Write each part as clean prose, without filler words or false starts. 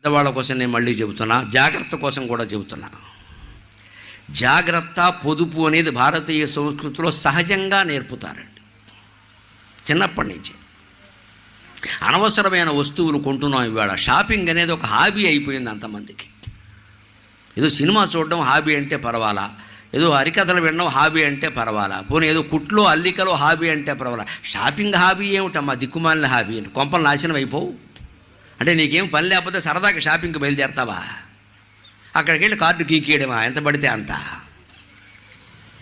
పెద్దవాళ్ళ కోసం నేను మళ్ళీ చెబుతున్నా, జాగ్రత్త కోసం కూడా చెబుతున్నా. జాగ్రత్త, పొదుపు అనేది భారతీయ సంస్కృతిలో సహజంగా నేర్పుతారండి. చిన్నప్పటి నుంచి అనవసరమైన వస్తువులు కొంటున్నాం. ఇవాళ షాపింగ్ అనేది ఒక హాబీ అయిపోయింది అంతమందికి. ఏదో సినిమా చూడడం హాబీ అంటే పర్వాలా, ఏదో హరికథలు వినడం హాబీ అంటే పర్వాలా, పోనీ ఏదో కుట్లో అల్లికలో హాబీ అంటే పర్వాలా. షాపింగ్ హాబీ ఏమిటమ్మా, దిక్కుమాలిన హాబీ. కొంపలు నాశనం అయిపోవు అంటే నీకేం పని లేకపోతే సరదాగా షాపింగ్కి బయలుదేరతావా? అక్కడికి వెళ్ళి కార్డు గీకేయడమా, ఎంత పడితే అంత,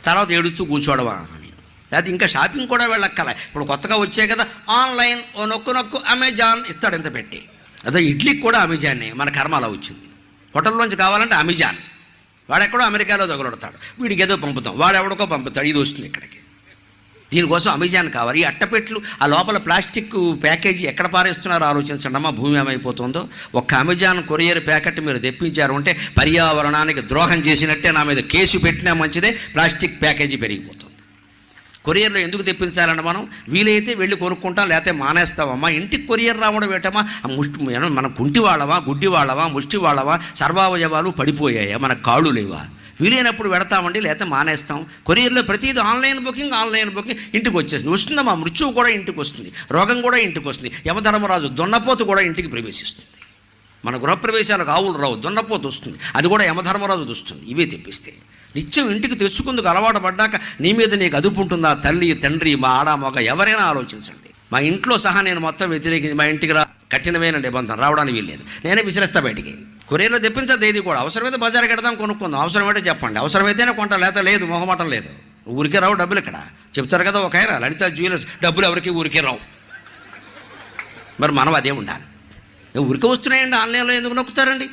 తర్వాత ఏడుస్తూ కూర్చోవడమా అని. లేకపోతే ఇంకా షాపింగ్ కూడా వెళ్ళక్కల. ఇప్పుడు కొత్తగా వచ్చాయి కదా ఆన్లైన్, ఓ నొక్కు అమెజాన్ ఇస్తాడు ఎంత పెట్టి. అదే ఇడ్లీకి కూడా అమెజాన్నే, మన కర్మ అలా వచ్చింది. హోటల్లోంచి కావాలంటే అమెజాన్, వాడెక్కడో అమెరికాలో తగులుడతాడు, వీడికి ఏదో పంపుతాం, వాడెవడికో పంపుతాడు, ఇది వస్తుంది ఇక్కడికి. దీనికోసం అమెజాన్ కావాలి. ఈ అట్టపెట్లు, ఆ లోపల ప్లాస్టిక్ ప్యాకేజీ ఎక్కడ పారేస్తున్నారో ఆలోచించండి అమ్మా. భూమి ఏమైపోతుందో. ఒక్క అమెజాన్ కొరియర్ ప్యాకెట్ మీరు తెప్పించారు అంటే పర్యావరణానికి ద్రోహం చేసినట్టే. నా మీద కేసు పెట్టినా మంచిదే, ప్లాస్టిక్ ప్యాకేజీ పెరిగిపోతుంది. కొరియర్లో ఎందుకు తెప్పించాలండి మనం? వీలైతే వెళ్ళి కొనుక్కుంటాం, లేకపోతే మానేస్తామమ్మా. ఇంటికి కొరియర్ రావడం ఏంటమ్మా? మనం కుంటి వాళ్ళమా, గుడ్డి వాళ్ళమా, ముష్టి వాళ్ళమా, సర్వావయవాలు పడిపోయాయా, మన కాళ్ళు లేవా? వీలైనప్పుడు పెడతామండి, లేకపోతే మానేస్తాం. కొరియర్లో ప్రతిదీ ఆన్లైన్ బుకింగ్, ఇంటికి వచ్చేస్తుంది. వస్తుందమ్మా, మృత్యువు కూడా ఇంటికి వస్తుంది, రోగం కూడా ఇంటికి వస్తుంది. యమధర్మరాజు దున్నపోతు కూడా ఇంటికి ప్రవేశిస్తుంది. మన గృహప్రవేశాలకు ఆవులు రావు, దున్నపోతు వస్తుంది, అది కూడా యమధర్మరాజు వస్తుంది. ఇవే తెప్పిస్తే నిత్యం ఇంటికి తెచ్చుకుందుకు అలవాటు పడ్డాక నీ మీద నీకు అదుపు ఉంటుందా? తల్లి, తండ్రి, మా ఆడ, మగ ఎవరైనా ఆలోచించండి. మా ఇంట్లో సహా నేను మొత్తం వ్యతిరేకించి, మా ఇంటికి కఠినమైన నిబంధన రావడానికి వీల్లేదు, నేనే విసిరేస్తా బయటికి. కొరియర్లో తెప్పించదు ఏది కూడా. అవసరమైతే బజార్కి వెడదాం, కొనుక్కుందాం. అవసరమైతే చెప్పండి, అవసరమైతేనే కొంటా, లేకపోతే లేదు, మొహమాటం లేదు. ఊరికే రావు డబ్బులు. ఇక్కడ చెప్తారు కదా ఒక ఆయన, లలిత జ్యువెలర్స్, డబ్బులు ఎవరికి ఊరికే రావు. మరి మనం అదే ఉండాలి. ఊరికే వస్తున్నాయండి, ఆన్లైన్లో ఎందుకు నొక్కుతారండి?